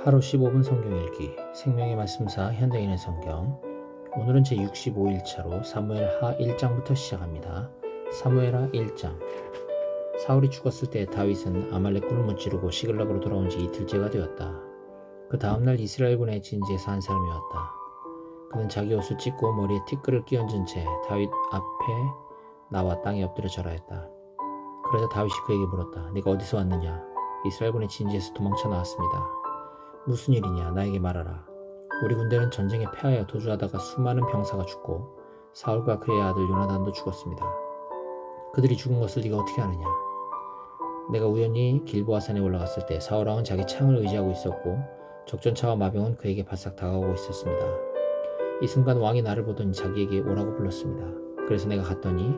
하루 15분 성경 읽기 생명의 말씀사 현대인의 성경. 오늘은 제65일차로 사무엘하 1장부터 시작합니다. 사무엘하 1장. 사울이 죽었을 때 다윗은 아말렉군을 무찌르고 시글락으로 돌아온 지 이틀째가 되었다. 그 다음날 이스라엘군의 진지에서 한 사람이 왔다. 그는 자기 옷을 찢고 머리에 티끌을 끼얹은 채 다윗 앞에 나와 땅에 엎드려 절하였다. 그러자 다윗이 그에게 물었다. 네가 어디서 왔느냐? 이스라엘군의 진지에서 도망쳐 나왔습니다. 무슨 일이냐? 나에게 말하라. 우리 군대는 전쟁에 패하여 도주하다가 수많은 병사가 죽고 사울과 그의 아들 요나단도 죽었습니다. 그들이 죽은 것을 네가 어떻게 아느냐? 내가 우연히 길보아산에 올라갔을 때 사울왕은 자기 창을 의지하고 있었고 적전차와 마병은 그에게 바싹 다가오고 있었습니다. 이 순간 왕이 나를 보더니 자기에게 오라고 불렀습니다. 그래서 내가 갔더니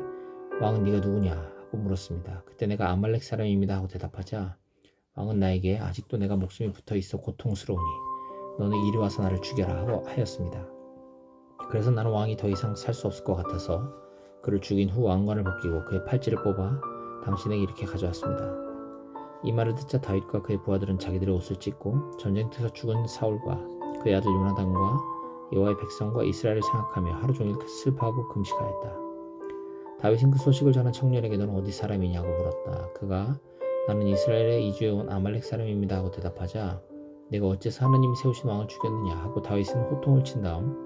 왕은 네가 누구냐? 하고 물었습니다. 그때 내가 아말렉 사람입니다 하고 대답하자 왕은 나에게 아직도 내가 목숨이 붙어있어 고통스러우니 너는 이리 와서 나를 죽여라 하고 하였습니다. 그래서 나는 왕이 더 이상 살 수 없을 것 같아서 그를 죽인 후 왕관을 벗기고 그의 팔찌를 뽑아 당신에게 이렇게 가져왔습니다. 이 말을 듣자 다윗과 그의 부하들은 자기들의 옷을 찢고 전쟁터에서 죽은 사울과 그의 아들 요나단과 여호와의 백성과 이스라엘을 생각하며 하루 종일 슬퍼하고 금식하였다. 다윗은 그 소식을 전한 청년에게 너는 어디 사람이냐고 물었다. 그가 나는 이스라엘에 이주해온 아말렉 사람입니다 하고 대답하자 내가 어째서 하나님이 세우신 왕을 죽였느냐 하고 다윗은 호통을 친 다음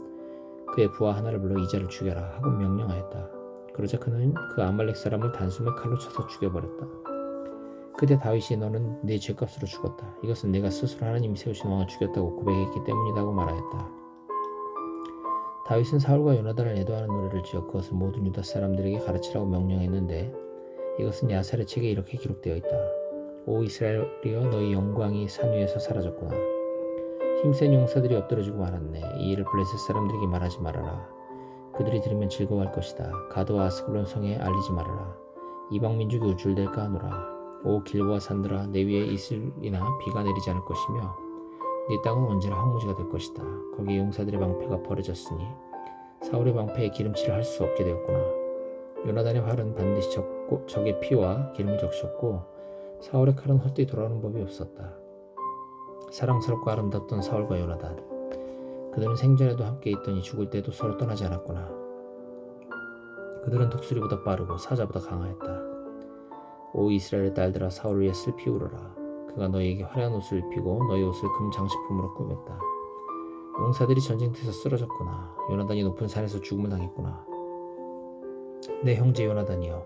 그의 부하 하나를 불러 이자를 죽여라 하고 명령하였다. 그러자 그는 그 아말렉 사람을 단숨에 칼로 쳐서 죽여버렸다. 그때 다윗이 너는 내 죄값으로 죽었다. 이것은 내가 스스로 하나님이 세우신 왕을 죽였다고 고백했기 때문이다 고 말하였다. 다윗은 사울과 요나단을 애도하는 노래를 지어 그것을 모든 유다 사람들에게 가르치라고 명령했는데 이것은 야살의 책에 이렇게 기록되어 있다. 오 이스라엘이여 너희 영광이 산 위에서 사라졌구나. 힘센 용사들이 엎드러지고 말았네. 이 일을 블레셋 사람들에게 말하지 말아라. 그들이 들으면 즐거워할 것이다. 가드와 아스글론 성에 알리지 말아라. 이방 민족이 우쭐댈까 하노라. 오 길보아 산들아 내 위에 이슬이나 비가 내리지 않을 것이며 네 땅은 언제나 황무지가 될 것이다. 거기에 용사들의 방패가 버려졌으니 사울의 방패에 기름칠을 할 수 없게 되었구나. 요나단의 활은 반드시 적의 피와 기름을 적셨고 사울의 칼은 헛되이 돌아오는 법이 없었다. 사랑스럽고 아름답던 사울과 요나단. 그들은 생전에도 함께 있더니 죽을 때도 서로 떠나지 않았구나. 그들은 독수리보다 빠르고 사자보다 강하였다. 오 이스라엘의 딸들아 사울을 위해 슬피 울어라. 그가 너희에게 화려한 옷을 입히고 너희 옷을 금 장식품으로 꾸몄다. 용사들이 전쟁터에서 쓰러졌구나. 요나단이 높은 산에서 죽음을 당했구나. 내 형제 요나단이여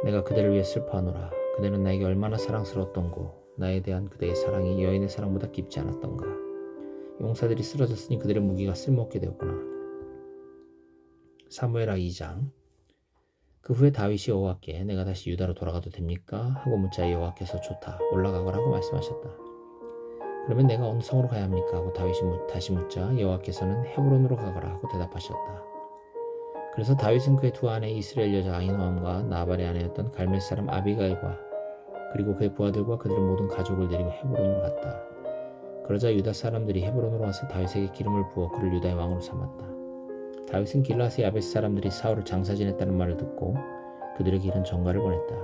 내가 그대를 위해 슬퍼하노라. 그대는 나에게 얼마나 사랑스러웠던고 나에 대한 그대의 사랑이 여인의 사랑보다 깊지 않았던가. 용사들이 쓰러졌으니 그들의 무기가 쓸모없게 되었구나. 사무엘하 2장. 그 후에 다윗이 여호와께 내가 다시 유다로 돌아가도 됩니까? 하고 묻자 여호와께서 좋다 올라가거라고 말씀하셨다. 그러면 내가 어느 성으로 가야 합니까? 하고 다윗이 다시 묻자 여호와께서는 헤브론으로 가거라 하고 대답하셨다. 그래서 다윗은 그의 두 아내 이스라엘 여자 아히노암과 나발의 아내였던 갈멜 사람 아비가일과 그리고 그의 부하들과 그들의 모든 가족을 데리고 헤브론으로 갔다. 그러자 유다 사람들이 헤브론으로 와서 다윗에게 기름을 부어 그를 유다의 왕으로 삼았다. 다윗은 길라스의 야베스 사람들이 사울을 장사 지냈다는 말을 듣고 그들에게 이런 전가를 보냈다.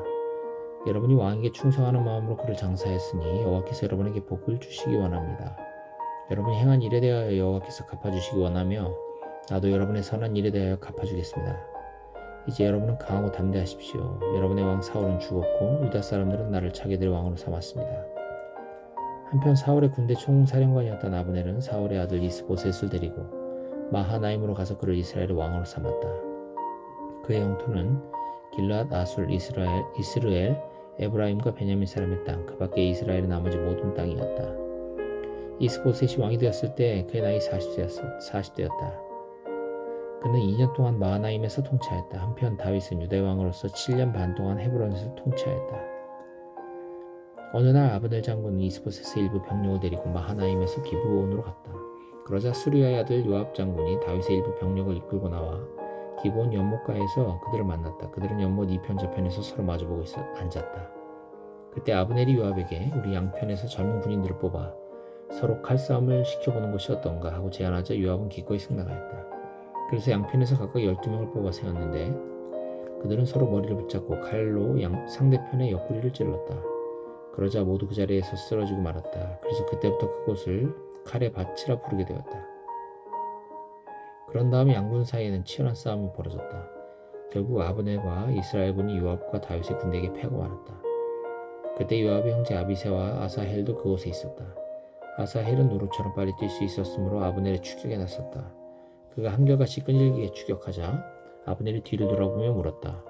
여러분이 왕에게 충성하는 마음으로 그를 장사했으니 여호와께서 여러분에게 복을 주시기 원합니다. 여러분이 행한 일에 대하여 여호와께서 갚아주시기 원하며 나도 여러분의 선한 일에 대하여 갚아주겠습니다. 이제 여러분은 강하고 담대하십시오. 여러분의 왕 사울은 죽었고 유다 사람들은 나를 자기들의 왕으로 삼았습니다. 한편 사울의 군대 총사령관이었던 아브넬은 사울의 아들 이스보셋을 데리고 마하나임으로 가서 그를 이스라엘의 왕으로 삼았다. 그의 영토는 길랏, 아술, 이스르엘, 에브라임과 베냐민 사람의 땅, 그 밖에 이스라엘의 나머지 모든 땅이었다. 이스보셋이 왕이 되었을 때 그의 나이 40대였다. 그는 2년 동안 마하나임에서 통치하였다. 한편 다윗은 유다의 왕으로서 7년 반 동안 헤브론에서 통치하였다. 어느 날 아브넬 장군은 이스보셋의 일부 병력을 데리고 마하나임에서 기브온으로 갔다. 그러자 수리아의 아들 요압 장군이 다윗의 일부 병력을 이끌고 나와 기브온 연못가에서 그들을 만났다. 그들은 연못 이편 저편에서 서로 마주보고 앉았다. 그때 아브넬이 요압에게 우리 양편에서 젊은 군인들을 뽑아 서로 칼싸움을 시켜보는 것이 어떤가 하고 제안하자 요압은 기꺼이 승낙하였다. 그래서 양편에서 각각 12명을 뽑아 세웠는데 그들은 서로 머리를 붙잡고 칼로 상대편의 옆구리를 찔렀다. 그러자 모두 그 자리에서 쓰러지고 말았다. 그래서 그때부터 그곳을 칼의 밭이라 부르게 되었다. 그런 다음 양군 사이에는 치열한 싸움이 벌어졌다. 결국 아브넬과 이스라엘군이 요압과 다윗의 군대에게 패하고 말았다. 그때 요압의 형제 아비새와 아사헬도 그곳에 있었다. 아사헬은 노루처럼 빨리 뛸 수 있었으므로 아브넬의 추격에 나섰다. 그가 한결같이 끈질기게 추격하자 아브넬이 뒤를 돌아보며 물었다.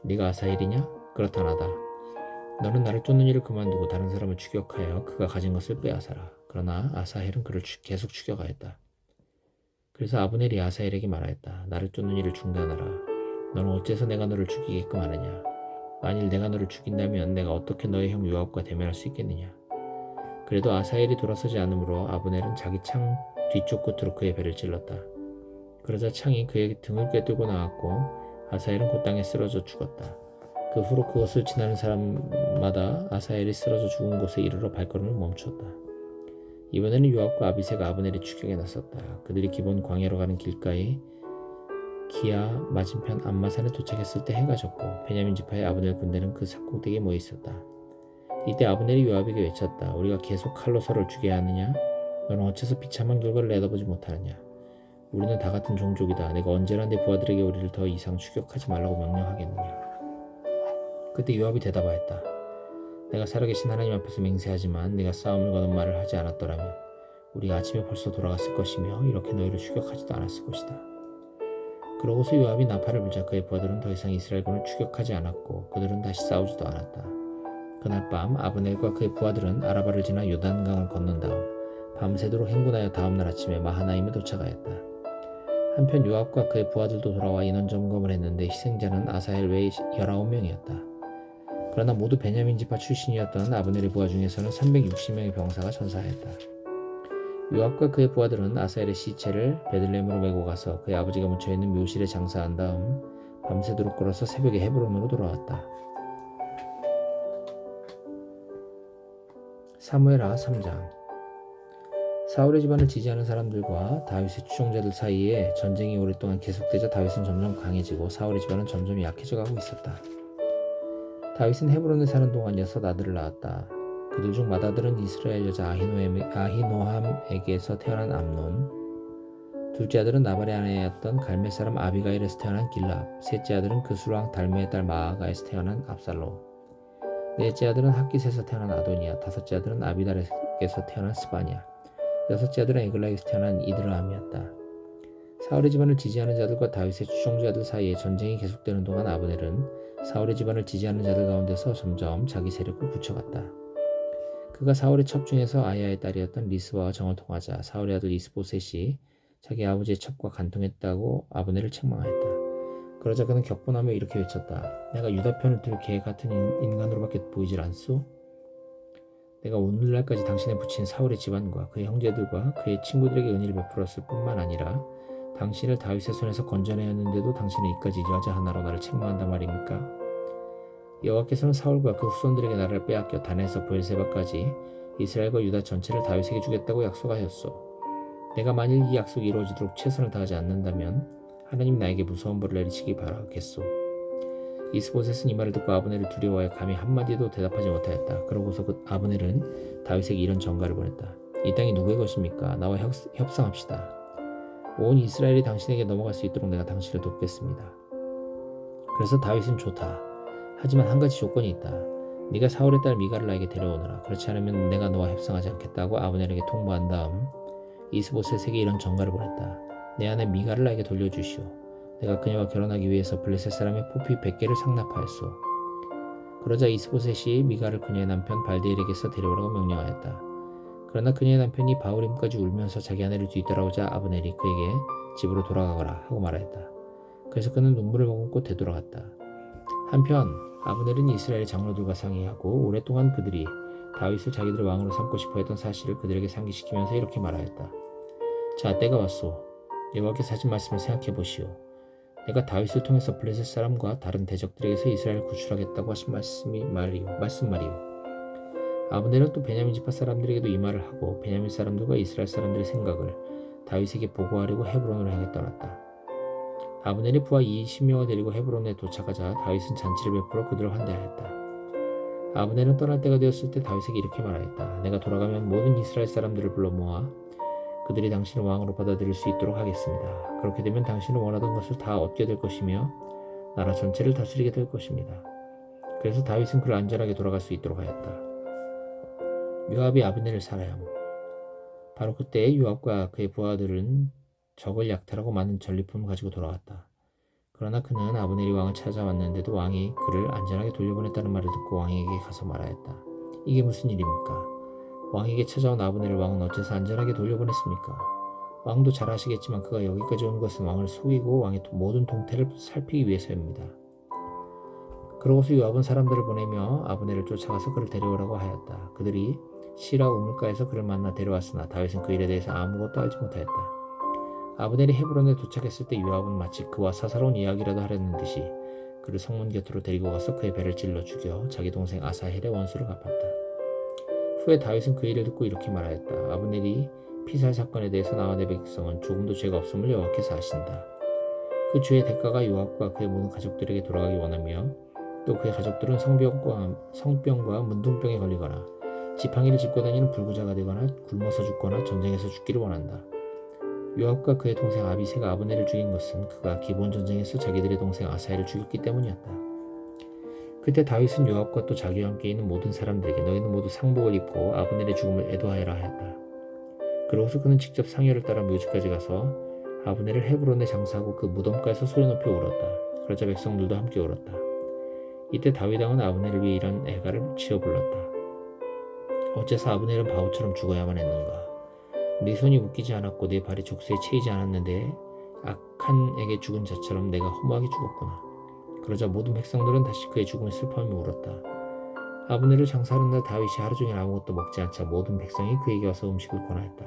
네가 아사헬이냐? 그렇다 나다. 너는 나를 쫓는 일을 그만두고 다른 사람을 추격하여 그가 가진 것을 빼앗아라. 그러나 아사헬은 그를 계속 추격하였다. 그래서 아브넬이 아사헬에게 말하였다. 나를 쫓는 일을 중단하라. 너는 어째서 내가 너를 죽이게끔 하느냐? 만일 내가 너를 죽인다면 내가 어떻게 너의 형 요압과 대면할 수 있겠느냐? 그래도 아사헬이 돌아서지 않으므로 아브넬은 자기 창 뒤쪽 끝으로 그의 배를 찔렀다. 그러자 창이 그의 등을 꿰뚫고 나왔고 아사헬은 그 땅에 쓰러져 죽었다. 그 후로 그것을 지나는 사람마다 아사헬이 쓰러져 죽은 곳에 이르러 발걸음을 멈추었다. 이번에는 요압과 아비새가 아브넬의 추격에 나섰다. 그들이 기본 광야로 가는 길가에 기아 맞은편 암마산에 도착했을 때 해가 졌고 베냐민 지파의 아브넬 군대는 그 산꼭대기에 모여 있었다. 이때 아브넬이 요압에게 외쳤다. 우리가 계속 칼로 서로를 죽여야 하느냐? 너는 어째서 비참한 결과를 내다보지 못하느냐? 우리는 다 같은 종족이다. 내가 언제나 내 부하들에게 우리를 더 이상 추격하지 말라고 명령하겠느냐? 그때 요압이 대답하였다. 내가 살아계신 하나님 앞에서 맹세하지만 네가 싸움을 거는 말을 하지 않았더라면 우리가 아침에 벌써 돌아갔을 것이며 이렇게 너희를 추격하지도 않았을 것이다. 그러고서 요압이 나팔을 불자 그의 부하들은 더 이상 이스라엘군을 추격하지 않았고 그들은 다시 싸우지도 않았다. 그날 밤 아브넬과 그의 부하들은 아라바를 지나 요단강을 건넌 다음 밤새도록 행군하여 다음날 아침에 마하나임에 도착하였다. 한편 요압과 그의 부하들도 돌아와 인원 점검을 했는데 희생자는 아사헬 외에 19명이었다. 그러나 모두 베냐민 지파 출신이었던 아브넬의 부하 중에서는 360명의 병사가 전사하였다. 요압과 그의 부하들은 아사헬의 시체를 베들레헴으로 메고 가서 그의 아버지가 묻혀있는 묘실에 장사한 다음 밤새도록 걸어서 새벽에 헤브론으로 돌아왔다. 사무엘하 3장. 사울의 집안을 지지하는 사람들과 다윗의 추종자들 사이에 전쟁이 오랫동안 계속되자 다윗은 점점 강해지고 사울의 집안은 점점 약해져 가고 있었다. 다윗은 헤브론에 사는 동안 6 아들을 낳았다. 그들 중 맏아들은 이스라엘 여자 아히노함에게서 태어난 암논, 둘째 아들은 나발의 아내였던 갈멜 사람 아비가일에서 태어난 길랍, 셋째 아들은 그술왕 달메의 딸 마아가에서 태어난 압살롬, 넷째 아들은 핫깃에서 태어난 아도니아, 다섯째 아들은 아비달에서 태어난 스바냐, 여섯째 아들은 에글라에서 태어난 이드라함이었다. 사울의 집안을 지지하는 자들과 다윗의 추종자들 사이에 전쟁이 계속되는 동안 아브넬은 사울의 집안을 지지하는 자들 가운데서 점점 자기 세력을 굳혀갔다. 그가 사울의 첩 중에서 아야의 딸이었던 리스바와 정을 통하자 사울의 아들 이스보셋이 자기 아버지의 첩과 간통했다고 아브넬을 책망하였다. 그러자 그는 격분하며 이렇게 외쳤다. 내가 유다 편을 들 개 같은 인간으로밖에 보이질 않소? 내가 오늘날까지 당신에 붙인 사울의 집안과 그의 형제들과 그의 친구들에게 은혜를 베풀었을 뿐만 아니라 당신을 다윗의 손에서 건져내었는데도 당신은 이까지 여자 하나로 나를 책망한단 말입니까? 여호와께서는 사울과 그 후손들에게 나를 빼앗겨 단에서 브엘세바까지 이스라엘과 유다 전체를 다윗에게 주겠다고 약속하였소. 내가 만일 이 약속이 이루어지도록 최선을 다하지 않는다면 하나님 나에게 무서운 벌을 내리시기 바라겠소. 이스보셋은 이 말을 듣고 아브넬을 두려워하여 감히 한마디도 대답하지 못하였다. 그러고서 그 아브넬은 다윗에게 이런 전가를 보냈다. 이 땅이 누구의 것입니까? 나와 협상합시다. 온 이스라엘이 당신에게 넘어갈 수 있도록 내가 당신을 돕겠습니다. 그래서 다윗은 좋다. 하지만 한 가지 조건이 있다. 네가 사울의 딸 미가를 나에게 데려오너라. 그렇지 않으면 내가 너와 협상하지 않겠다고 아브넬에게 통보한 다음 이스보셋에게 이런 전가를 보냈다. 내 아내 미가를 나에게 돌려주시오. 내가 그녀와 결혼하기 위해서 블레셋 사람의 포피 100개를 상납하였소. 그러자 이스보셋이 미가를 그녀의 남편 발데일에게서 데려오라고 명령하였다. 그러나 그녀의 남편이 바울임까지 울면서 자기 아내를 뒤따라오자 아브넬이 그에게 집으로 돌아가거라 하고 말하였다. 그래서 그는 눈물을 머금고 되돌아갔다. 한편 아브넬은 이스라엘 장로들과 상의하고 오랫동안 그들이 다윗을 자기들의 왕으로 삼고 싶어했던 사실을 그들에게 상기시키면서 이렇게 말하였다. 자, 때가 왔소. 여호와께서 하신 말씀을 생각해 보시오. 내가 다윗을 통해서 블레셋 사람과 다른 대적들에게서 이스라엘을 구출하겠다고 하신 말씀 말이오. 아브넬은 또 베냐민 지파 사람들에게도 이 말을 하고 베냐민 사람들과 이스라엘 사람들의 생각을 다윗에게 보고하려고 헤브론으로 향해 떠났다. 아브넬이 부하 20명을 데리고 헤브론에 도착하자 다윗은 잔치를 베풀어 그들을 환대하였다. 아브넬은 떠날 때가 되었을 때 다윗에게 이렇게 말하였다. 내가 돌아가면 모든 이스라엘 사람들을 불러 모아 그들이 당신을 왕으로 받아들일 수 있도록 하겠습니다. 그렇게 되면 당신은 원하던 것을 다 얻게 될 것이며 나라 전체를 다스리게 될 것입니다. 그래서 다윗은 그를 안전하게 돌아갈 수 있도록 하였다. 요압이 아브넬을 살해함. 바로 그때 요압과 그의 부하들은 적을 약탈하고 많은 전리품을 가지고 돌아왔다. 그러나 그는 아브넬이 왕을 찾아왔는데도 왕이 그를 안전하게 돌려보냈다는 말을 듣고 왕에게 가서 말하였다. 이게 무슨 일입니까? 왕에게 찾아온 아브넬을 왕은 어째서 안전하게 돌려보냈습니까? 왕도 잘 아시겠지만 그가 여기까지 온 것은 왕을 속이고 왕의 모든 동태를 살피기 위해서입니다. 그러고서 요압은 사람들을 보내며 아브넬을 쫓아가서 그를 데려오라고 하였다. 그들이 시라 우물가에서 그를 만나 데려왔으나 다윗은 그 일에 대해서 아무것도 알지 못하였다. 아브넬이 헤브론에 도착했을 때 요압은 마치 그와 사사로운 이야기라도 하려는 듯이 그를 성문 곁으로 데리고 가서 그의 배를 찔러 죽여 자기 동생 아사헬의 원수를 갚았다. 후에 다윗은 그 일을 듣고 이렇게 말하였다. 아브넬이 피살 사건에 대해서 나와 내 백성은 조금도 죄가 없음을 여호와께서 아신다. 그 죄의 대가가 요압과 그의 모든 가족들에게 돌아가기 원하며 또 그의 가족들은 성병과 문둥병에 걸리거나 지팡이를 짚고 다니는 불구자가 되거나 굶어서 죽거나 전쟁에서 죽기를 원한다. 요압과 그의 동생 아비새가 아브넬을 죽인 것은 그가 기본 전쟁에서 자기들의 동생 아사헬을 죽였기 때문이었다. 그때 다윗은 요압과 또 자기와 함께 있는 모든 사람들에게 너희는 모두 상복을 입고 아브넬의 죽음을 애도하여라 하였다. 그러고서 그는 직접 상여를 따라 묘지까지 가서 아브넬을 헤브론에 장사하고 그 무덤가에서 소리 높여 울었다. 그러자 백성들도 함께 울었다. 이때 다윗 왕은 아브넬을 위해 이런 애가를 지어 불렀다. 어째서 아브넬은 바보처럼 죽어야만 했는가? 네 손이 묶이지 않았고 네 발이 족쇄에 채이지 않았는데 악한 에게 죽은 자처럼 내가 허무하게 죽었구나. 그러자 모든 백성들은 다시 그의 죽음을 슬퍼하며 울었다. 아브넬을 장사하는 날 다윗이 하루 종일 아무것도 먹지 않자 모든 백성이 그에게 와서 음식을 권하였다.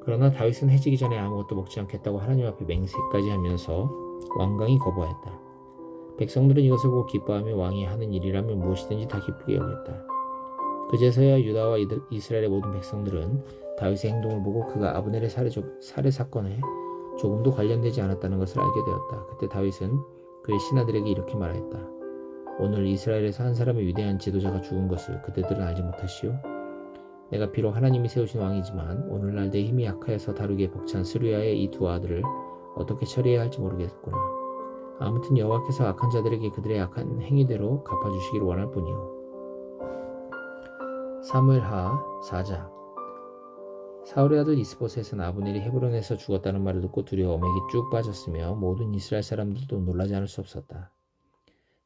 그러나 다윗은 해지기 전에 아무것도 먹지 않겠다고 하나님 앞에 맹세까지 하면서 완강히 거부하였다. 백성들은 이것을 보고 기뻐하며 왕이 하는 일이라면 무엇이든지 다 기쁘게 여겼다. 그제서야 유다와 이스라엘의 모든 백성들은 다윗의 행동을 보고 그가 아브넬의 살해 사건에 조금도 관련되지 않았다는 것을 알게 되었다. 그때 다윗은 그의 신하들에게 이렇게 말하였다. 오늘 이스라엘에서 한 사람의 위대한 지도자가 죽은 것을 그대들은 알지 못하시오? 내가 비록 하나님이 세우신 왕이지만 오늘날 내 힘이 약하여서 다루기에 벅찬 스루야의 이 두 아들을 어떻게 처리해야 할지 모르겠구나. 아무튼 여호와께서 악한 자들에게 그들의 악한 행위대로 갚아주시기를 원할 뿐이오. 사무엘하 4장. 사울의 아들 이스보셋은 아브넬이 헤브론에서 죽었다는 말을 듣고 두려워 맥이 쭉 빠졌으며 모든 이스라엘 사람들도 놀라지 않을 수 없었다.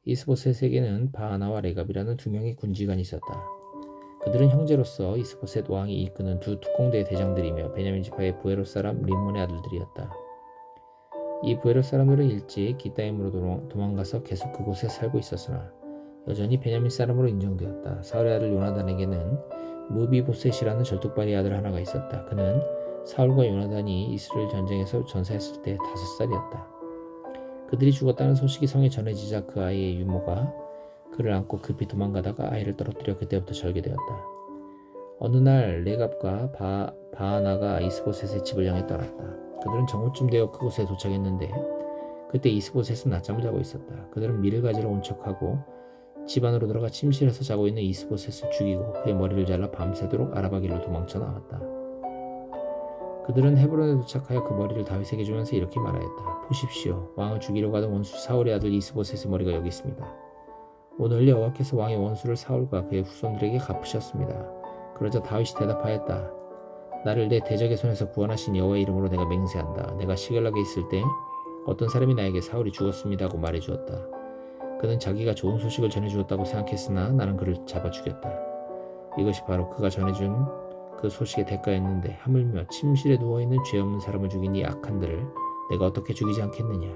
이스보셋에게는 바하나와 레갑이라는 두 명의 군지관이 있었다. 그들은 형제로서 이스보셋 왕이 이끄는 두 특공대의 대장들이며 베냐민 지파의 부에롯 사람 림몬의 아들들이었다. 이 부에롯 사람들은 일찍 기타임으로 도망가서 계속 그곳에 살고 있었으나 여전히 베냐민 사람으로 인정되었다. 사울의 아들 요나단에게는 무비보셋이라는 절뚝발이 아들 하나가 있었다. 그는 사울과 요나단이 이스라엘 전쟁에서 전사했을 때 5살이었다. 그들이 죽었다는 소식이 성에 전해지자 그 아이의 유모가 그를 안고 급히 도망가다가 아이를 떨어뜨려 그때부터 절개되었다. 어느 날 레갑과 바하나가 이스보셋의 집을 향해 떠났다. 그들은 정오쯤 되어 그곳에 도착했는데 그때 이스보셋은 낮잠을 자고 있었다. 그들은 밀을 가지러 온 척하고 집 안으로 들어가 침실에서 자고 있는 이스보셋을 죽이고 그의 머리를 잘라 밤새도록 아라바길로 도망쳐 나왔다. 그들은 헤브론에 도착하여 그 머리를 다윗에게 주면서 이렇게 말하였다. 보십시오. 왕을 죽이려고 하던 원수 사울의 아들 이스보셋의 머리가 여기 있습니다. 오늘 여호와께서 왕의 원수를 사울과 그의 후손들에게 갚으셨습니다. 그러자 다윗이 대답하였다. 나를 내 대적의 손에서 구원하신 여호와의 이름으로 내가 맹세한다. 내가 시글락에 있을 때 어떤 사람이 나에게 사울이 죽었습니다 하고 말해주었다. 그는 자기가 좋은 소식을 전해주었다고 생각했으나 나는 그를 잡아 죽였다. 이것이 바로 그가 전해준 그 소식의 대가였는데 하물며 침실에 누워있는 죄 없는 사람을 죽인 이 악한들을 내가 어떻게 죽이지 않겠느냐.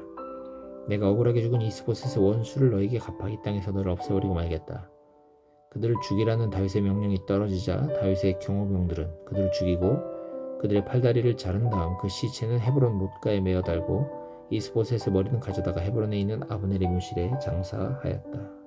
내가 억울하게 죽은 이스보셋의 원수를 너에게 갚아 이 땅에서 너를 없애버리고 말겠다. 그들을 죽이라는 다윗의 명령이 떨어지자 다윗의 경호병들은 그들을 죽이고 그들의 팔다리를 자른 다음 그 시체는 헤브론 못가에 메어 달고 이스보셋의 머리는 가져다가 헤브론에 있는 아브넬의 묘실에 장사하였다.